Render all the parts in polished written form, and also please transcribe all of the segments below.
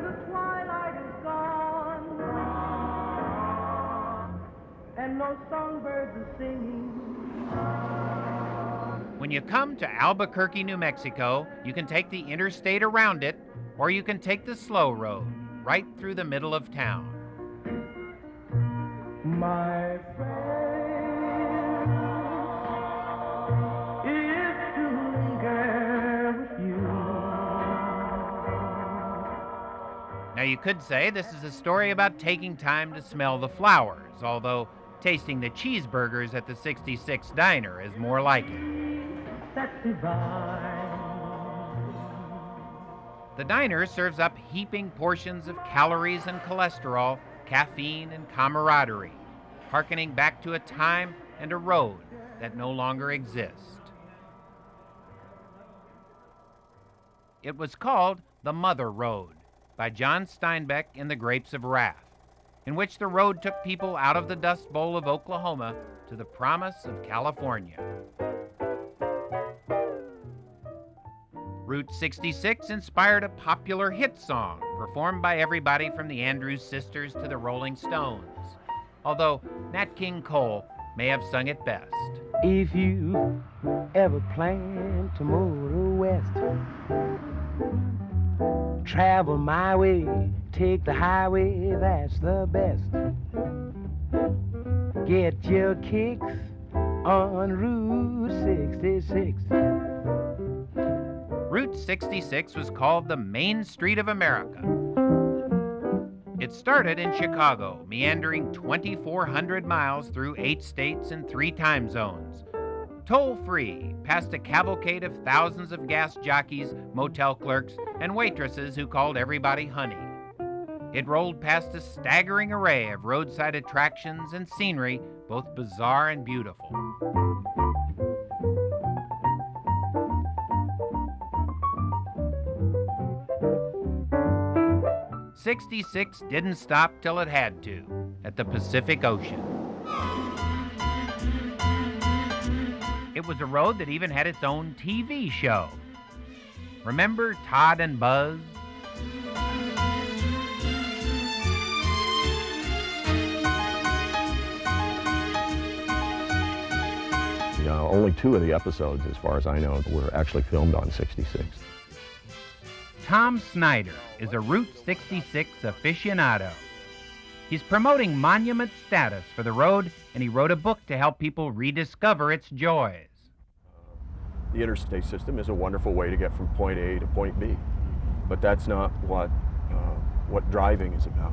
the twilight is gone, and no songbirds are singing. When you come to Albuquerque, New Mexico, you can take the interstate around it, or you can take the slow road right through the middle of town. My friend, is to linger with you. Now you could say this is a story about taking time to smell the flowers, although tasting the cheeseburgers at the 66 Diner is more like it. That's divine. The diner serves up heaping portions of calories and cholesterol, caffeine and camaraderie, hearkening back to a time and a road that no longer exist. It was called the Mother Road by John Steinbeck in The Grapes of Wrath, in which the road took people out of the Dust Bowl of Oklahoma to the promise of California. Route 66 inspired a popular hit song performed by everybody from the Andrews Sisters to the Rolling Stones, although Nat King Cole may have sung it best. If you ever plan to motor west, travel my way, take the highway, that's the best. Get your kicks on Route 66. Route 66 was called the Main Street of America. It started in Chicago, meandering 2,400 miles through 8 states and 3 time zones. Toll-free, past a cavalcade of thousands of gas jockeys, motel clerks, and waitresses who called everybody honey. It rolled past a staggering array of roadside attractions and scenery, both bizarre and beautiful. '66 didn't stop till it had to, at the Pacific Ocean. It was a road that even had its own TV show. Remember Todd and Buzz? Only 2 of the episodes, as far as I know, were actually filmed on 66. Tom Snyder is a Route 66 aficionado. He's promoting monument status for the road, and he wrote a book to help people rediscover its joys. The interstate system is a wonderful way to get from point A to point B, but that's not what driving is about.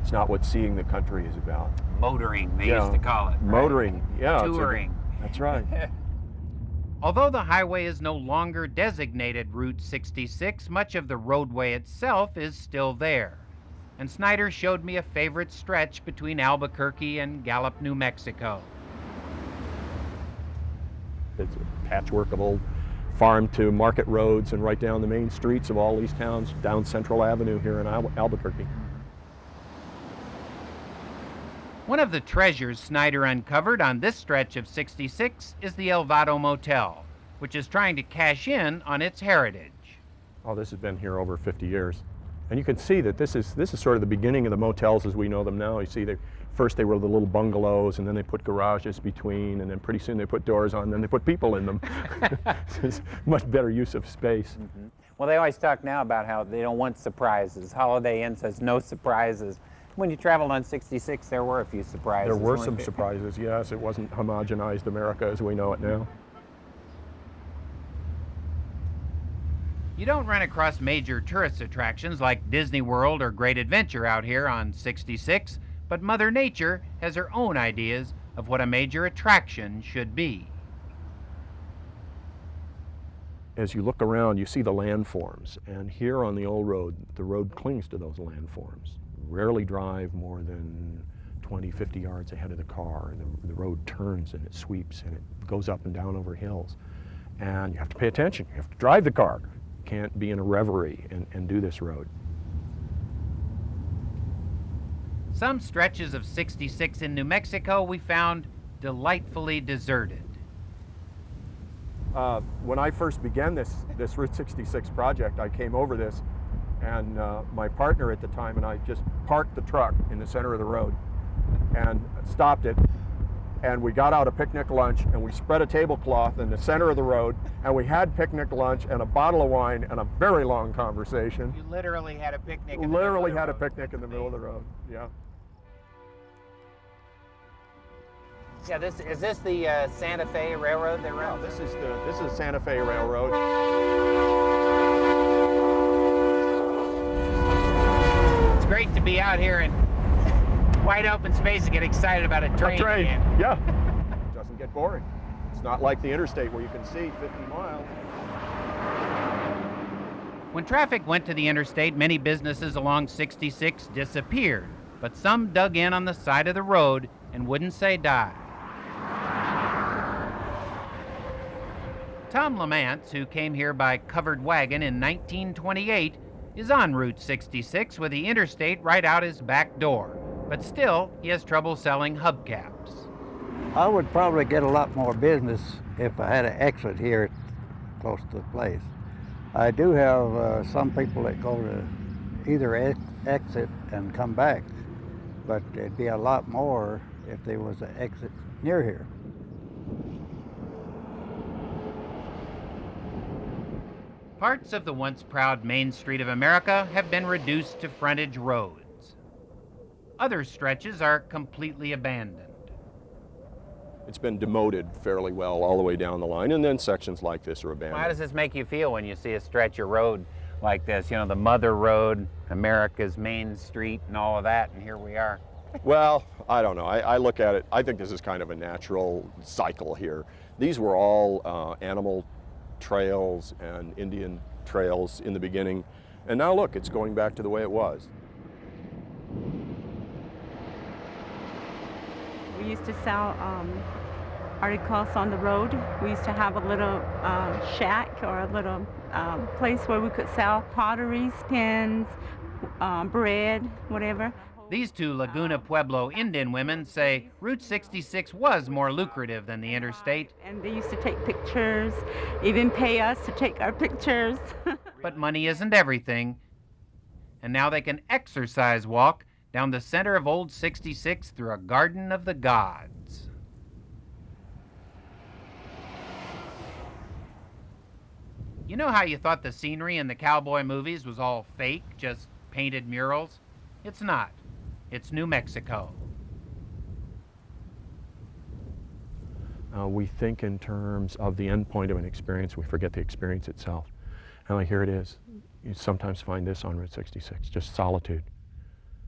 It's not what seeing the country is about. Motoring, they used to call it. Right? Motoring, yeah. Touring. That's right. Although the highway is no longer designated Route 66, much of the roadway itself is still there. And Snyder showed me a favorite stretch between Albuquerque and Gallup, New Mexico. It's a patchwork of old farm to market roads and right down the main streets of all these towns, down Central Avenue here in Albuquerque. One of the treasures Snyder uncovered on this stretch of 66 is the El Vado Motel, which is trying to cash in on its heritage. Oh, this has been here over 50 years. And you can see that this is sort of the beginning of the motels as we know them now. You see, first they were the little bungalows, and then they put garages between, and then pretty soon they put doors on, and then they put people in them. It's much better use of space. Mm-hmm. Well, they always talk now about how they don't want surprises. Holiday Inn says no surprises. When you traveled on 66, there were a few surprises. There were some surprises, yes. It wasn't homogenized America as we know it now. You don't run across major tourist attractions like Disney World or Great Adventure out here on 66, but Mother Nature has her own ideas of what a major attraction should be. As you look around, you see the landforms, and here on the old road, the road clings to those landforms. Rarely drive more than 20, 50 yards ahead of the car, and the road turns and it sweeps and it goes up and down over hills. And you have to pay attention, you have to drive the car. You can't be in a reverie and do this road. Some stretches of 66 in New Mexico we found delightfully deserted. When I first began this Route 66 project, I came over this And my partner at the time and I just parked the truck in the center of the road and stopped it. And we got out a picnic lunch and we spread a tablecloth in the center of the road and we had picnic lunch and a bottle of wine and a very long conversation. You literally had a picnic in the Literally middle had a of the road. picnic in the middle of the road, yeah. Yeah, is this the Santa Fe Railroad they run? This is Santa Fe Railroad. It's great to be out here in wide open space and get excited about a train. Again. Yeah. It doesn't get boring. It's not like the interstate where you can see 50 miles. When traffic went to the interstate, many businesses along 66 disappeared, but some dug in on the side of the road and wouldn't say die. Tom LaMance, who came here by covered wagon in 1928, is on Route 66 with the interstate right out his back door. But still, he has trouble selling hubcaps. I would probably get a lot more business if I had an exit here close to the place. I do have some people that go to either exit and come back, but it'd be a lot more if there was an exit near here. Parts of the once proud Main Street of America have been reduced to frontage roads. Other stretches are completely abandoned. It's been demoted fairly well all the way down the line, and then sections like this are abandoned. How does this make you feel when you see a stretch of road like this? You know, the Mother Road, America's Main Street, and all of that, and here we are. Well, I don't know. I look at it, I think this is kind of a natural cycle here. These were all animal trails and Indian trails in the beginning, and now look, it's going back to the way it was. We used to sell articles on the road. We used to have a little shack or a little place where we could sell potteries, pens, bread, whatever. These two Laguna Pueblo Indian women say Route 66 was more lucrative than the interstate. And they used to take pictures, even pay us to take our pictures. But money isn't everything. And now they can exercise walk down the center of Old 66 through a garden of the gods. You know how you thought the scenery in the cowboy movies was all fake, just painted murals? It's not. It's New Mexico. We think in terms of the end point of an experience. We forget the experience itself. And like here it is. You sometimes find this on Route 66, just solitude.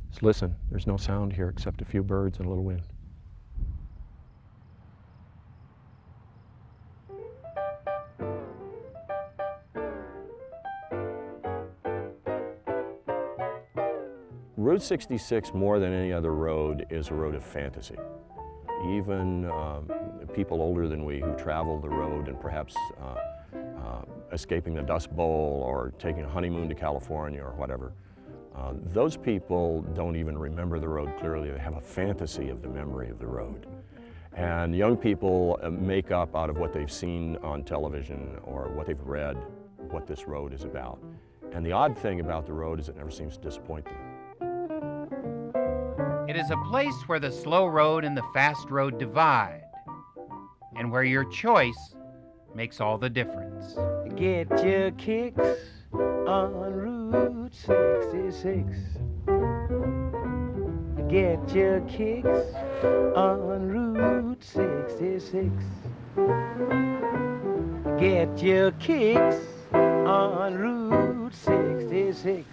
Just listen, there's no sound here except a few birds and a little wind. Route 66, more than any other road, is a road of fantasy. Even people older than we who travel the road and perhaps escaping the Dust Bowl or taking a honeymoon to California or whatever, those people don't even remember the road clearly. They have a fantasy of the memory of the road. And young people make up out of what they've seen on television or what they've read what this road is about. And the odd thing about the road is it never seems to disappoint them. It is a place where the slow road and the fast road divide, and where your choice makes all the difference. Get your kicks on Route 66. Get your kicks on Route 66. Get your kicks on Route 66.